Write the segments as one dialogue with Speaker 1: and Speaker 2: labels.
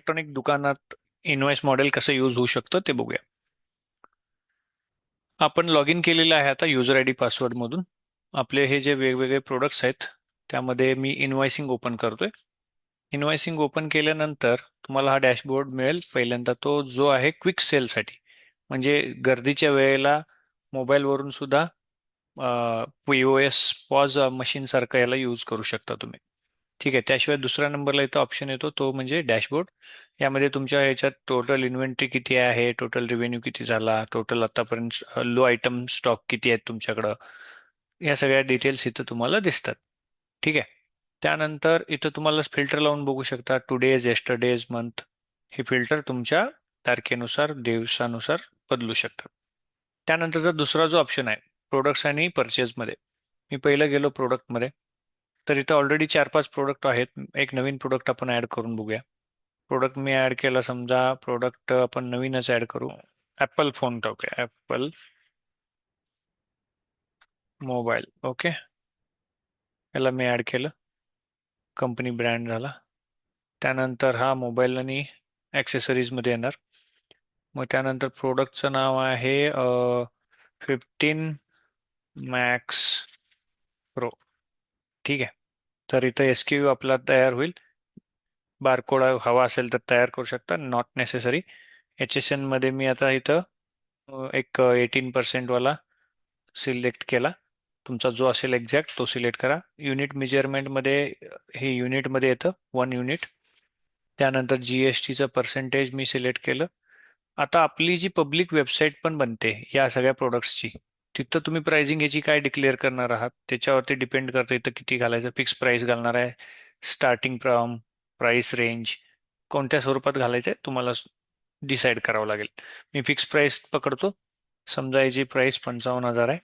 Speaker 1: Electronic दुकानात invoice model कसं use होऊ शकतं ते बघूया. आपण लॉग इन केलेलं आहे आता युजर आय डी पासवर्ड मधून. आपले हे जे वेगवेगळे प्रोडक्ट्स आहेत त्यामध्ये मी इनवॉइसिंग ओपन करतोय. इनवॉइसिंग ओपन केल्यानंतर तुम्हाला हा डॅशबोर्ड मिळेल. पहिल्यांदा तो जो आहे क्विक सेलसाठी, म्हणजे गर्दीच्या वेळेला मोबाईलवरून सुद्धा POS पॉज मशीन सारखं याला यूज करू शकता तुम्ही. ठीक आहे. त्याशिवाय दुसऱ्या नंबरला इथं ऑप्शन येतो तो म्हणजे डॅशबोर्ड. यामध्ये तुमच्या ह्याच्यात टोटल इन्व्हेंटरी किती आहे, टोटल रेव्हेन्यू किती झाला, टोटल आतापर्यंत लो आयटम स्टॉक किती आहेत तुमच्याकडं, या सगळ्या डिटेल्स इथं तुम्हाला दिसतात. ठीक आहे. त्यानंतर इथं तुम्हाला फिल्टर लावून बघू शकता टुडेज, येस्टरडेज, मंथ. हे फिल्टर तुमच्या तारखेनुसार दिवसानुसार बदलू शकतात. त्यानंतरचा दुसरा जो ऑप्शन आहे प्रोडक्ट्स आणि परचेजमध्ये, मी पहिलं गेलो प्रोडक्टमध्ये. तर इथं ऑलरेडी 4-5 प्रोडक्ट आहेत. एक नवीन प्रोडक्ट आपण ऍड करून बघूया. प्रोडक्ट मी ऍड केला, समजा प्रोडक्ट आपण नवीनच ऍड करू. ऍपल फोन टाकूया, ऍपल मोबाईल. ओके, याला मी ऍड केलं. कंपनी ब्रँड झाला. त्यानंतर हा मोबाईल आणि ॲक्सेसरीज मध्ये येणार. मग त्यानंतर प्रोडक्टचं नाव आहे 15 मॅक्स प्रो. ठीक आहे. तर इथं SKU आपला तयार होईल. बारकोड हवा असेल तर तयार करू शकता, नॉट नेसेसरी. HSN मध्ये मी आता इथं एक 18% वाला सिलेक्ट केला. तुमचा जो असेल एक्झॅक्ट तो सिलेक्ट करा. युनिट मेजरमेंटमध्ये हे युनिटमध्ये येतं 1 युनिट. त्यानंतर GSTचं पर्सेंटेज मी सिलेक्ट केलं. आता आपली जी पब्लिक वेबसाईट पण बनते या सगळ्या प्रोडक्ट्सची, तिथं तुम्ही प्राइसिंग याची काय डिक्लेअर करणार आहात त्याच्यावरती डिपेंड करतं. इथं किती घालायचं, फिक्स प्राइस घालणार आहे, स्टार्टिंग फ्रॉम, प्राइस रेंज, कोणत्या स्वरूपात घालायचं आहे तुम्हाला डिसाईड करावं लागेल. मी फिक्स प्राइस पकडतो. समजा याची प्राइस 55,000 आहे.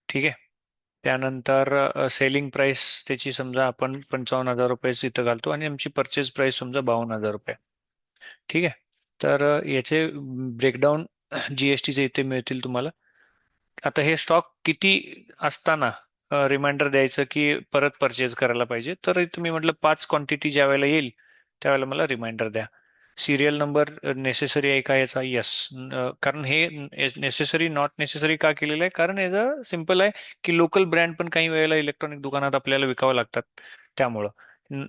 Speaker 1: ठीक आहे. त्यानंतर सेलिंग प्राइस त्याची समजा आपण 55,000 रुपये इथं घालतो आणि आमची परचेस प्राइस समजा 52,000 रुपये. ठीक आहे. तर याचे ब्रेकडाऊन GSTचे इथे मिळतील तुम्हाला. आता हे स्टॉक किती असताना रिमाइंडर द्यायचं की परत परचेज करायला पाहिजे, तर इथं मी म्हटलं 5 क्वांटिटी ज्या वेळेला येईल त्यावेळेला मला रिमाइंडर द्या. सिरियल नंबर नेसेसरी आहे का याचा, येस. कारण हे नेसेसरी नॉट नेसेसरी का केलेलं आहे, कारण याचं सिम्पल आहे की लोकल ब्रँड पण काही वेळेला इलेक्ट्रॉनिक दुकानात आपल्याला विकावं लागतात. त्यामुळं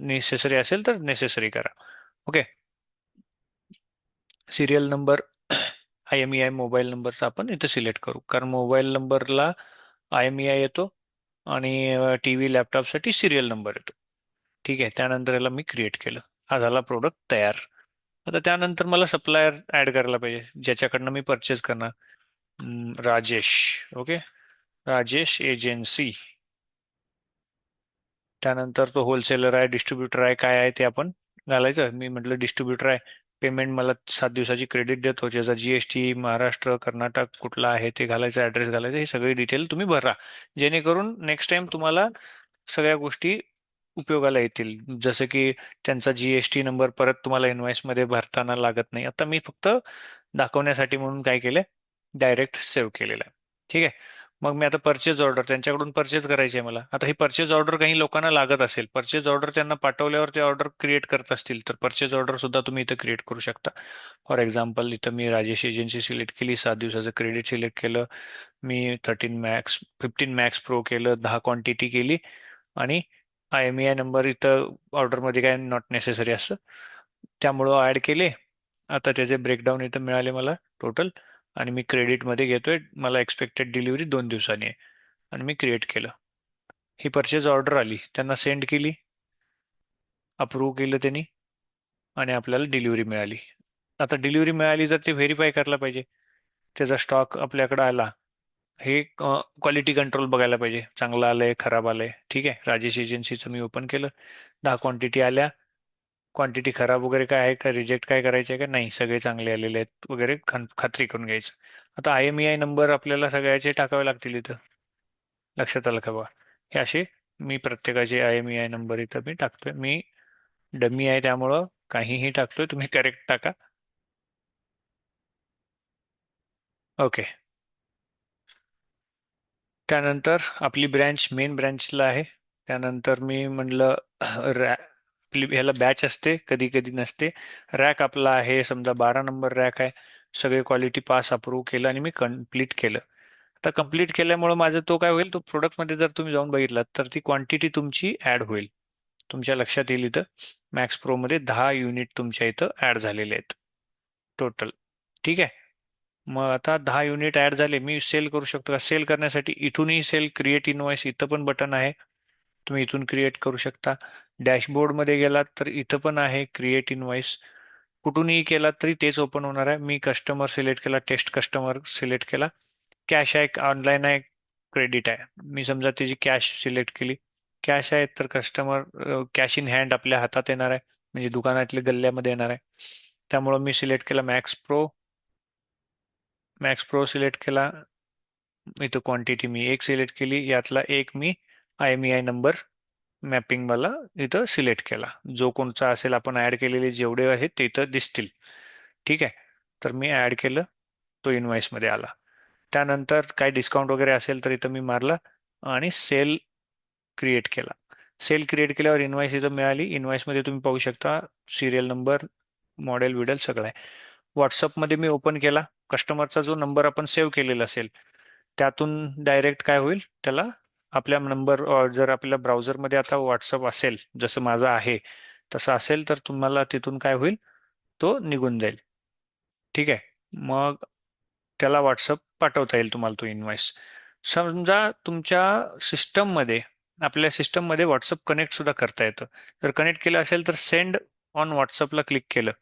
Speaker 1: नेसेसरी असेल तर नेसेसरी करा. Okay. Serial number IMEI mobile नंबरचा आपण इथं सिलेक्ट करू, कारण मोबाईल नंबरला IMEI येतो आणि TV लॅपटॉपसाठी सिरियल नंबर येतो. ठीक आहे. त्यानंतर याला मी क्रिएट केलं. हा झाला प्रोडक्ट तयार. आता त्यानंतर मला सप्लायर ऍड करायला पाहिजे ज्याच्याकडनं मी परचेस करणार. राजेश. ओके. राजेश एजन्सी. त्यानंतर तो होलसेलर आहे, डिस्ट्रीब्युटर आहे, काय आहे ते आपण घालायचं. मी म्हटलं डिस्ट्रीब्युटर आहे. पेमेंट मला 7 दिवसाची क्रेडिट देतो, ज्याचा GST महाराष्ट्र कर्नाटक कुठला आहे ते घालायचं, ऍड्रेस घालायचं, हे सगळे डिटेल तुम्ही भरा, जेणेकरून नेक्स्ट टाइम तुम्हाला सगळ्या गोष्टी उपयोगाला येतील. जसं की त्यांचा GST नंबर परत तुम्हाला इनव्हॉइस मध्ये भरताना लागत नाही. आता मी फक्त दाखवण्यासाठी म्हणून काय केलंय, डायरेक्ट सेव्ह केलेलं आहे. ठीक आहे. मग मी आता परचेज ऑर्डर त्यांच्याकडून परचेज करायची आहे मला. आता ही परचेज ऑर्डर काही लोकांना लागत असेल, परचेज ऑर्डर त्यांना पाठवल्यावर ते ऑर्डर क्रिएट करत असतील, तर परचेज ऑर्डर सुद्धा तुम्ही इथं क्रिएट करू शकता. फॉर एक्झाम्पल इथं मी राजेश एजन्सी सिलेक्ट केली, 7 दिवसाचं क्रेडिट सिलेक्ट केलं, मी 15 मॅक्स प्रो केलं, 10 क्वांटिटी केली, आणि IMEI नंबर इथं ऑर्डरमध्ये काय नॉट नेसेसरी असतं त्यामुळं ऍड केले. आता त्याचे ब्रेकडाऊन इथं मिळाले मला टोटल, आणि मी क्रेडिटमध्ये घेतोय. मला एक्सपेक्टेड डिलिव्हरी 2 दिवसांनी आहे, आणि मी क्रिएट केलं. ही परचेज ऑर्डर आली, त्यांना सेंड केली, अप्रूव्ह केलं त्यांनी, आणि आपल्याला डिलिव्हरी मिळाली. आता डिलिव्हरी मिळाली तर ते व्हेरीफाय करायला पाहिजे त्याचा स्टॉक आपल्याकडे आला. हे क्वालिटी कंट्रोल बघायला पाहिजे, चांगलं आलंय खराब आलंय. ठीक आहे. राजेश एजन्सीचं मी ओपन केलं, 10 क्वांटिटी आल्या. क्वांटिटी खराब वगैरे काय आहे का, रिजेक्ट काय करायचे आहे का, नाही सगळे चांगले आलेले आहेत वगैरे, खात्री करून घ्यायचं. आता IMEI नंबर आपल्याला सगळ्याचे टाकावे लागतील इथं, लक्षात आलं का बा. हे असे मी प्रत्येकाचे IMEI नंबर इथं मी टाकतोय. मी डमी आहे त्यामुळं काहीही टाकतोय, तुम्ही करेक्ट टाका. ओके. त्यानंतर आपली ब्रँच मेन ब्रँचला आहे. त्यानंतर मी म्हणलं ह्याला बॅच असते, कधी कधी नसते. रॅक आपला आहे, समजा 12 नंबर रॅक आहे. सगळे क्वालिटी पास अप्रूव्ह केलं आणि मी कम्प्लीट केलं. आता कम्प्लीट केल्यामुळे माझं तो काय होईल, तो प्रोडक्टमध्ये जर तुम्ही जाऊन बघितलात तर ती क्वांटिटी तुमची ऍड होईल. तुमच्या लक्षात येईल इथं मॅक्स प्रोमध्ये 10 युनिट तुमच्या इथं ऍड झालेले आहेत टोटल. ठीक आहे. मग आता 10 युनिट ऍड झाले, मी सेल करू शकतो का? सेल करण्यासाठी इथूनही सेल क्रिएट इनवॉइस इथं पण बटन आहे, तुम्ही इथून क्रिएट करू शकता. डॅशबोर्डमध्ये गेलात तर इथं पण आहे क्रिएट इनवॉइस. कुठूनही केलात तरी तेच ओपन होणार आहे. मी कस्टमर सिलेक्ट केला, टेस्ट कस्टमर सिलेक्ट केला. कॅश आहे, ऑनलाईन आहे, क्रेडिट आहे. मी समजा त्याची कॅश सिलेक्ट केली. कॅश आहे तर कस्टमर कॅश इन हँड आपल्या हातात येणार आहे, म्हणजे दुकानातल्या गल्ल्यामध्ये येणार आहे. त्यामुळं मी सिलेक्ट केला max pro. Max pro select केला. इथं क्वांटिटी मी एक सिलेक्ट केली, यातला एक मी IMEI नंबर मॅपिंग मला इथं सिलेक्ट केला. जो कोणता असेल आपण ऍड केलेले जेवढे आहेत ते इथं दिसतील. ठीक आहे. तर मी ऍड केलं, तो इनवॉइस मध्ये आला. त्यानंतर काय डिस्काउंट वगैरे असेल तर इथं मी मारला आणि सेल क्रिएट केला. सेल क्रिएट केल्यावर इनवॉइस इथं मिळाली. इनवॉइसमध्ये तुम्ही पाहू शकता सिरियल नंबर, मॉडेल विडेल सगळं आहे. व्हॉट्सअपमध्ये मी ओपन केला. कस्टमरचा जो नंबर आपण सेव्ह केलेला असेल त्यातून डायरेक्ट काय होईल, त्याला आपल्या नंबर, जर आपल्या ब्राउझरमध्ये आता व्हॉट्सअप असेल जसं माझं आहे तसं असेल तर तुम्हाला तिथून काय होईल, तो निघून जाईल. ठीक आहे. मग त्याला व्हॉट्सअप पाठवता येईल तुम्हाला तो इनवॉइस. समजा तुमच्या सिस्टममध्ये, आपल्या सिस्टममध्ये व्हॉट्सअप कनेक्ट सुद्धा करता येतं. जर कनेक्ट केलं असेल तर सेंड ऑन व्हॉट्सअपला क्लिक केलं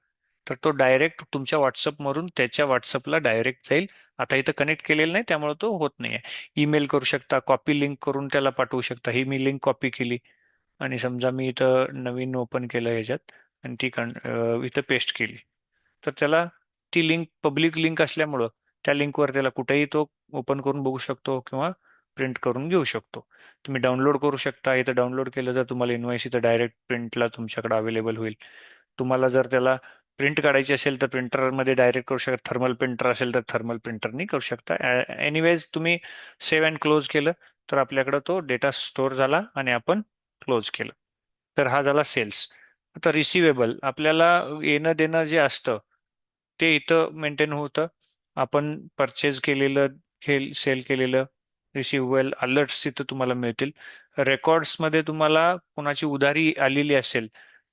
Speaker 1: तर तो डायरेक्ट तुमच्या व्हॉट्सअपवरून त्याच्या व्हॉट्सअपला डायरेक्ट जाईल. आता इथं कनेक्ट केलेलं नाही त्यामुळे तो होत नाही आहे. ईमेल करू शकता, कॉपी लिंक करून त्याला पाठवू शकता. ही मी लिंक कॉपी केली आणि समजा मी इथं नवीन ओपन केलं ह्याच्यात आणि ती इथं पेस्ट केली. तर त्याला ती लिंक पब्लिक लिंक असल्यामुळं त्या लिंकवर त्याला कुठेही तो ओपन करून बघू शकतो किंवा प्रिंट करून घेऊ शकतो. तुम्ही डाउनलोड करू शकता. इथं डाउनलोड केलं तर तुम्हाला इन्व्हॉइस इथं डायरेक्ट प्रिंटला तुमच्याकडे अवेलेबल होईल. तुम्हाला जर त्याला प्रिंट काढायची असेल तर प्रिंटरमध्ये डायरेक्ट करू शकता. थर्मल प्रिंटर असेल तर थर्मल प्रिंटरनी करू शकता. एनिवेज तुम्ही सेव्ह अँड क्लोज केलं तर आपल्याकडे तो डेटा स्टोअर झाला आणि आपण क्लोज केलं. तर हा झाला सेल्स. आता रिसिवेबल, आपल्याला येणं देणं जे असतं ते इथं मेंटेन होतं. आपण परचेज केलेलं, सेल केलेलं रिसिवेबल अलर्ट्स तिथं तुम्हाला मिळतील. रेकॉर्ड्समध्ये तुम्हाला कोणाची उधारी आलेली असेल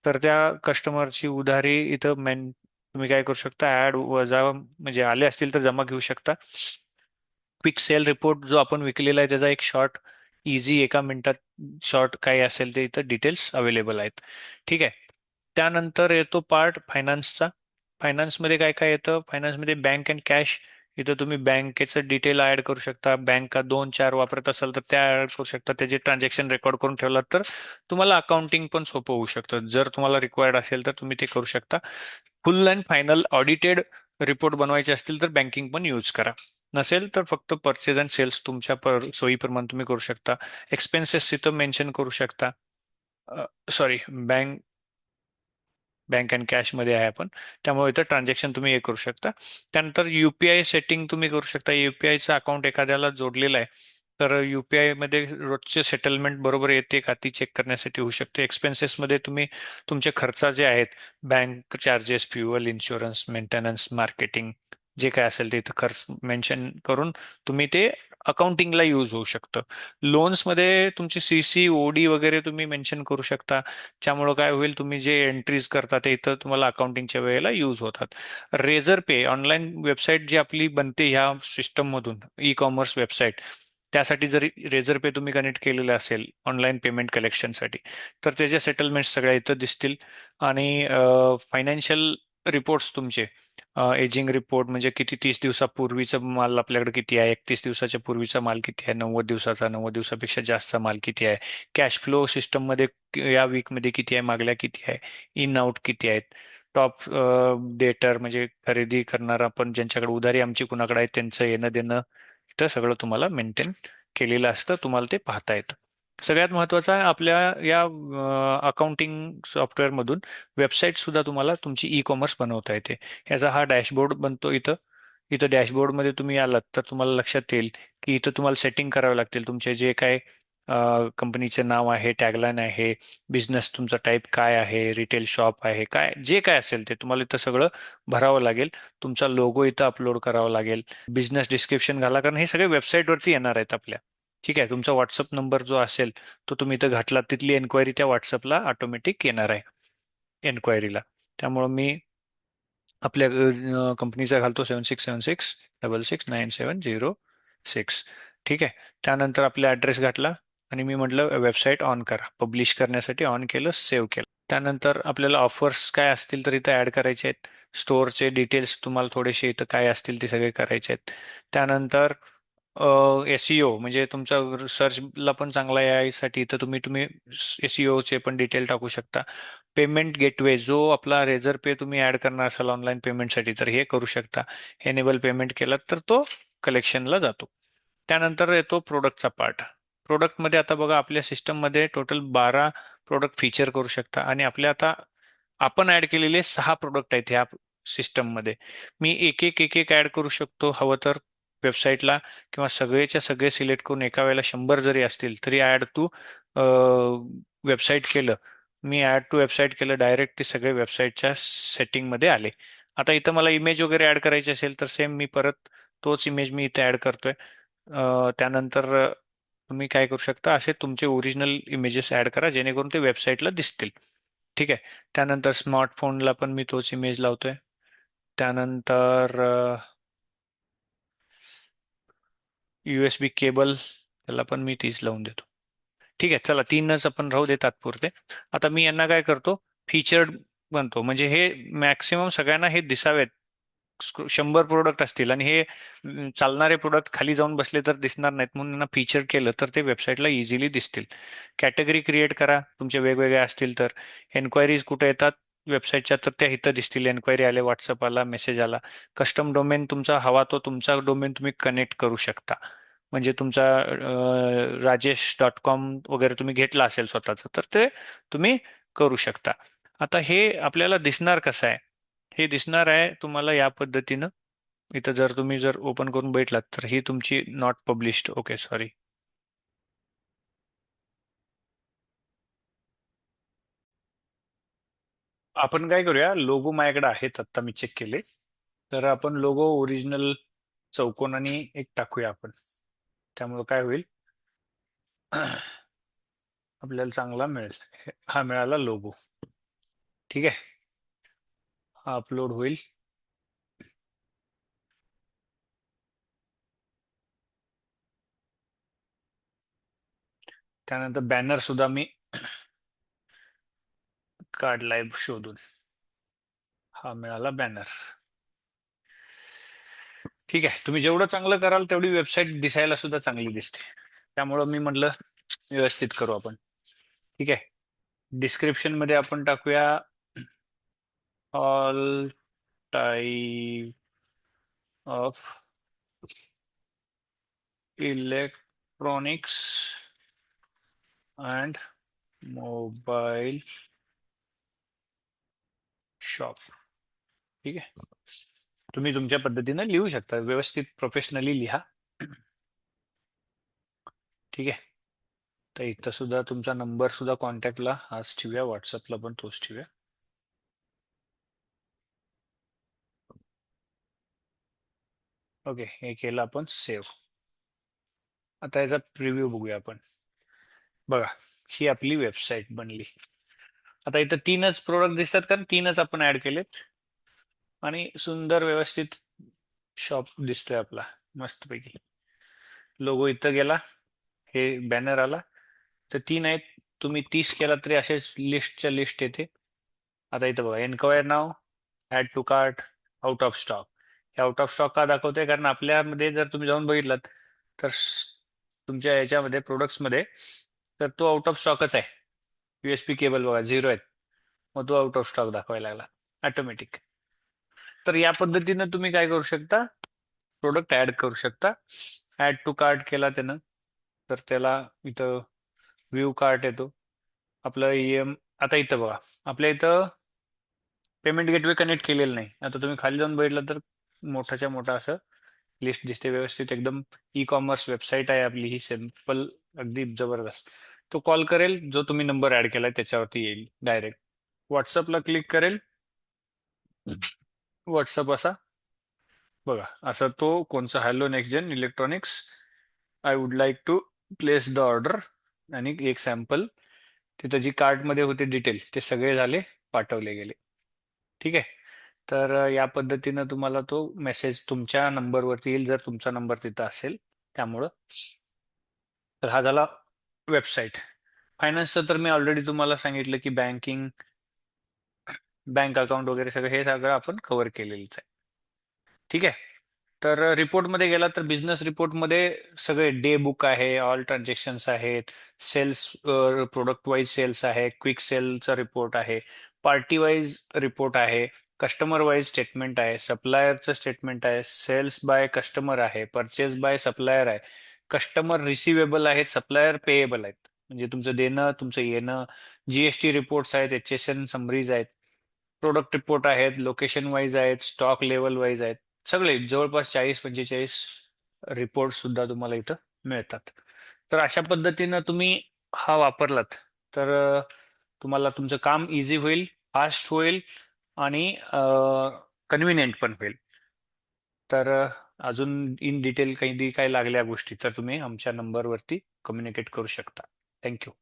Speaker 1: तर त्या कस्टमरची उधारी इथं तुम्ही काय करू शकता, ऍड वजा म्हणजे आले असतील तर जमा घेऊ शकता. क्विक सेल रिपोर्ट जो आपण विकलेला आहे त्याचा एक शॉर्ट, इझी 1 मिनिटात शॉर्ट काय असेल ते इथं डिटेल्स अवेलेबल आहेत. ठीक आहे. त्यानंतर येतो पार्ट फायनान्सचा. फायनान्समध्ये काय काय येतं, फायनान्समध्ये बँक अँड कॅश. इथं तुम्ही बँकेचं डिटेल ऍड करू शकता. बँक का 2-4 वापरत असाल तर त्या ऍड करू शकता. त्याचे ट्रान्झॅक्शन रेकॉर्ड करून ठेवलात तर तुम्हाला अकाउंटिंग पण सोपं होऊ शकतं. जर तुम्हाला रिक्वायर्ड असेल तर तुम्ही ते करू शकता. फुल अँड फायनल ऑडिटेड रिपोर्ट बनवायचे असतील तर बँकिंग पण यूज करा. नसेल तर फक्त परचेज अँड सेल्स तुमच्या सोयीप्रमाणे तुम्ही करू शकता. एक्सपेन्सेस तिथं मेन्शन करू शकता. सॉरी, बँक बँक अँड कॅशमध्ये आहे आपण, त्यामुळे इथं ट्रान्झॅक्शन तुम्ही हे करू शकता. त्यानंतर UPI सेटिंग तुम्ही करू शकता. UPIचं अकाउंट एखाद्याला जोडलेलं आहे तर UPI मध्ये रोजचे सेटलमेंट बरोबर येते का ती चेक करण्यासाठी होऊ शकते. एक्सपेन्सेसमध्ये तुम्ही तुमचे खर्च जे आहेत, bank charges, fuel, insurance, maintenance, marketing, जे काय असेल ते इथं खर्च मेन्शन करून तुम्ही ते अकाउंटिंगला यूज होऊ शकतं. लोन्समध्ये तुमची CC OD वगैरे तुम्ही मेन्शन करू शकता. त्यामुळं काय होईल, तुम्ही जे एंट्रीज करता ते इथं तुम्हाला अकाउंटिंगच्या वेळेला यूज होतात. रेझर पे ऑनलाईन वेबसाईट जी आपली बनते ह्या सिस्टममधून, ई कॉमर्स वेबसाईट, त्यासाठी जर रेझर पे तुम्ही कनेक्ट केलेलं असेल ऑनलाईन पेमेंट कलेक्शनसाठी तर त्याचे सेटलमेंट सगळ्या इथं दिसतील. आणि फायनान्शियल रिपोर्ट्स तुमचे, एजिंग रिपोर्ट म्हणजे किती, 30 दिवसापूर्वीचा माल आपल्याकडे किती आहे, 31 दिवसाच्या पूर्वीचा माल किती आहे, 90 दिवसाचा, 90 दिवसापेक्षा जास्तचा माल किती आहे, कॅश फ्लो सिस्टममध्ये या वीकमध्ये किती आहे, मागल्या किती आहे, इन आउट किती आहेत, टॉप डेटर म्हणजे खरेदी करणारा आपण ज्यांच्याकडे उधारी आमची कुणाकडे आहे त्यांचं येणं देणं, इथं सगळं तुम्हाला मेंटेन केलेलं असतं. तुम्हाला ते पाहता येतं. सगळ्यात महत्त्वाचं आहे, आपल्या या अकाउंटिंग सॉफ्टवेअरमधून वेबसाईट सुद्धा तुम्हाला तुमची ई कॉमर्स बनवता येते. ह्याचा हा डॅशबोर्ड बनतो इथं. इथं डॅशबोर्डमध्ये तुम्ही आलात तर तुम्हाला लक्षात येईल की इथं तुम्हाला सेटिंग करावे लागतील तुमचे जे काय कंपनीचे नाव आहे, टॅगलाईन आहे, बिझनेस तुमचा टाईप काय आहे, रिटेल शॉप आहे, काय जे काय असेल ते तुम्हाला इथं सगळं भरावं लागेल. तुमचा लोगो इथं अपलोड करावा लागेल. बिझनेस डिस्क्रिप्शन घाला, कारण हे सगळे वेबसाईटवरती येणार आहेत आपल्या. ठीक आहे. तुमचा व्हॉट्सअप नंबर जो असेल तो तुम्ही इथं घातला, तिथली एन्क्वायरी त्या व्हॉट्सअपला ऑटोमॅटिक येणार आहे एन्क्वायरीला. त्यामुळं मी आपल्या कंपनीचा घालतो 7676 669006. ठीक आहे. त्यानंतर आपला ॲड्रेस घातला आणि मी म्हटलं वेबसाईट ऑन करा. पब्लिश करण्यासाठी ऑन केलं, सेव्ह केलं. त्यानंतर आपल्याला ऑफर्स काय असतील तर इथं ॲड करायचे आहेत. स्टोअरचे डिटेल्स तुम्हाला थोडेसे इथं काय असतील ते सगळे करायचे आहेत. त्यानंतर एसईओ म्हणजे तुमचा सर्चला पण चांगला यासाठी इथं तुम्ही तुम्ही एसईओचे पण डिटेल टाकू शकता. पेमेंट गेटवे जो आपला रेझर पे तुम्ही ऍड करणार असाल ऑनलाईन पेमेंटसाठी तर हे करू शकता. एनेबल पेमेंट केला तर तो कलेक्शनला जातो. त्यानंतर येतो प्रोडक्टचा पार्ट. प्रोडक्टमध्ये आता बघा आपल्या सिस्टममध्ये टोटल 12 प्रोडक्ट फीचर करू शकता आणि आपल्या आता आपण ऍड केलेले 6 प्रोडक्ट आहेत ह्या सिस्टममध्ये. मी एक एक एक एक ऍड करू शकतो हवं तर वेबसाईटला, किंवा सगळेच्या सगळे सिलेक्ट करून एका वेळेला 100 जरी असतील तरी ऍड टू वेबसाईट केलं. मी ऍड टू वेबसाईट केलं, डायरेक्ट ते सगळे वेबसाईटच्या सेटिंगमध्ये आले. आता इथं मला इमेज वगैरे ऍड करायची असेल तर सेम मी परत तोच इमेज मी इथे ऍड करतोय. त्यानंतर तुम्ही काय करू शकता, असे तुमचे ओरिजिनल इमेजेस ऍड करा जेणेकरून ते वेबसाईटला दिसतील. ठीक आहे. त्यानंतर स्मार्टफोनला पण मी तोच इमेज लावतोय. त्यानंतर USB केबल त्याला पण मी तीच लावून देतो. ठीक आहे. चला, तीनच आपण राहू दे तात्पुरते. आता मी यांना काय करतो, फीचर्ड बनतो म्हणजे हे मॅक्सिमम सगळ्यांना हे दिसावेत. 100 प्रोडक्ट असतील आणि हे चालणारे प्रोडक्ट खाली जाऊन बसले तर दिसणार नाहीत, म्हणून यांना फीचर केलं तर ते वेबसाईटला इझिली दिसतील. कॅटेगरी क्रिएट करा तुमचे वेगवेगळे असतील तर. एन्क्वायरीज कुठे येतात वेबसाईटच्या तर त्या इथं दिसतील. एन्क्वायरी आले, व्हॉट्सअप आला, मेसेज आला. कस्टम डोमेन तुमचा हवा तो तुमचा डोमेन तुम्ही कनेक्ट करू शकता. म्हणजे तुमचा rajesh.com वगैरे तुम्ही घेतला असेल स्वतःचं तर ते तुम्ही करू शकता. आता हे आपल्याला दिसणार कसं आहे, हे दिसणार आहे तुम्हाला या पद्धतीनं. इथं जर तुम्ही जर ओपन करून बैठलात तर ही तुमची नॉट पब्लिश्ड, ओके सॉरी. आपण काय करूया, लोगो माझ्याकडे आहेत आता मी चेक केले. तर आपण लोगो ओरिजिनल चौकोनाने एक टाकूया आपण. त्यामुळे काय होईल आपल्याला चांगला मिळेल. हा मिळाला लोगो. ठीक आहे. हा अपलोड होईल. त्यानंतर बॅनर सुद्धा मी काढलाय शोधून. हा मिळाला बॅनर. ठीक आहे. तुम्ही जेवढं चांगलं कराल तेवढी वेबसाईट दिसायला सुद्धा चांगली दिसते. त्यामुळं मी म्हटलं व्यवस्थित करू आपण. ठीक आहे. डिस्क्रिप्शन मध्ये आपण टाकूया all type of electronics and mobile shop. ठीक आहे. तुम्ही तुमच्या पद्धतीनं लिहू शकता, व्यवस्थित प्रोफेशनली लिहा. ठीक आहे. तर इथं सुद्धा तुमचा नंबर सुद्धा कॉन्टॅक्टला हाच ठेवूया, व्हॉट्सअपला पण तोच ठेवूया. ओके, हे केलं आपण सेव्ह. आता याचा प्रिव्ह्यू बघूया आपण. बघा, ही आपली वेबसाईट बनली. आता इथं तीनच प्रोडक्ट दिसतात कारण तीनच आपण ऍड केलेत. आणि सुंदर व्यवस्थित शॉप दिसतोय आपला मस्तपैकी. लोगो इथं गेला, हे बॅनर आला. तर तीन आहेत. तुम्ही 30 केला तरी असेच लिस्टच्या लिस्ट येते. आता इथं बघा, enquire now, add to cart, out of stock. हे आउट ऑफ स्टॉक का दाखवतोय, कारण आपल्यामध्ये जर तुम्ही जाऊन बघितलात तर तुमच्या याच्यामध्ये प्रोडक्ट्समध्ये तर तो आउट ऑफ स्टॉकच आहे. USB केबल बघा 0 आहेत, मग तो आउट ऑफ स्टॉक दाखवायला लागला ऑटोमॅटिक. तर या पद्धतीनं तुम्ही काय करू शकता, प्रोडक्ट ऍड करू शकता. ऍड टू कार्ट केला त्यानं तर त्याला इथं व्ह्यू कार्ट येतो. आपलं आता इथं बघा, आपल्या इथं पेमेंट गेटवे कनेक्ट केलेलं नाही. आता तुम्ही खाली जाऊन बघितलं तर मोठाच्या मोठा असं लिस्ट दिसते व्यवस्थित एकदम. ई कॉमर्स वेबसाईट आहे आपली ही, सिम्पल, अगदी जबरदस्त. तो कॉल करेल, जो तुम्ही नंबर ऍड केलाय त्याच्यावरती येईल डायरेक्ट. व्हॉट्सअपला क्लिक करेल. व्हॉट्सअप असा बघा, असं तो कोणचा, hello next gen electronics, I would like to place the order, आणि एक सॅम्पल, तिथं जी कार्टमध्ये होते डिटेल ते सगळे झाले, पाठवले गेले. ठीक आहे. तर या पद्धतीनं तुम्हाला तो मेसेज तुमच्या नंबरवरती येईल, जर तुमचा नंबर तिथं असेल. त्यामुळं तर हा झाला वेबसाईट. फायनान्सचं तर मी ऑलरेडी तुम्हाला सांगितलं की बँकिंग, बँक अकाउंट वगैरे सगळं, हे सगळं आपण कव्हर केलेलंच आहे. ठीक आहे. तर रिपोर्टमध्ये गेला तर बिझनेस रिपोर्टमध्ये सगळे डे बुक आहे, ऑल ट्रान्झॅक्शन्स आहेत, सेल्स, प्रोडक्ट वाईज सेल्स आहे, क्विक सेलचा रिपोर्ट आहे, पार्टी वाईज रिपोर्ट आहे, कस्टमर वाईज स्टेटमेंट आहे, सप्लायरचं स्टेटमेंट आहे, सेल्स बाय कस्टमर आहे, परचेस बाय सप्लायर आहे, कस्टमर रिसिवेबल आहेत, सप्लायर पेएबल आहेत, म्हणजे तुमचं देणं तुमचं येणं, जीएसटी रिपोर्ट्स आहेत, एचएसएन समरीज आहेत, प्रोडक्ट रिपोर्ट आहेत, लोकेशन वाईज आहेत, स्टॉक लेवल वाईज आहेत, सगळे जवळपास 40-45 रिपोर्ट सुद्धा तुम्हाला इथं मिळतात. तर अशा पद्धतीनं तुम्ही हा वापरलात तर तुम्हाला तुमचं काम इझी होईल, फास्ट होईल, आणि कन्व्हिनियंट पण होईल. तर अजून इन डिटेल काही लागल्या गोष्टी तर तुम्ही आमच्या नंबरवरती कम्युनिकेट करू शकता. थँक्यू.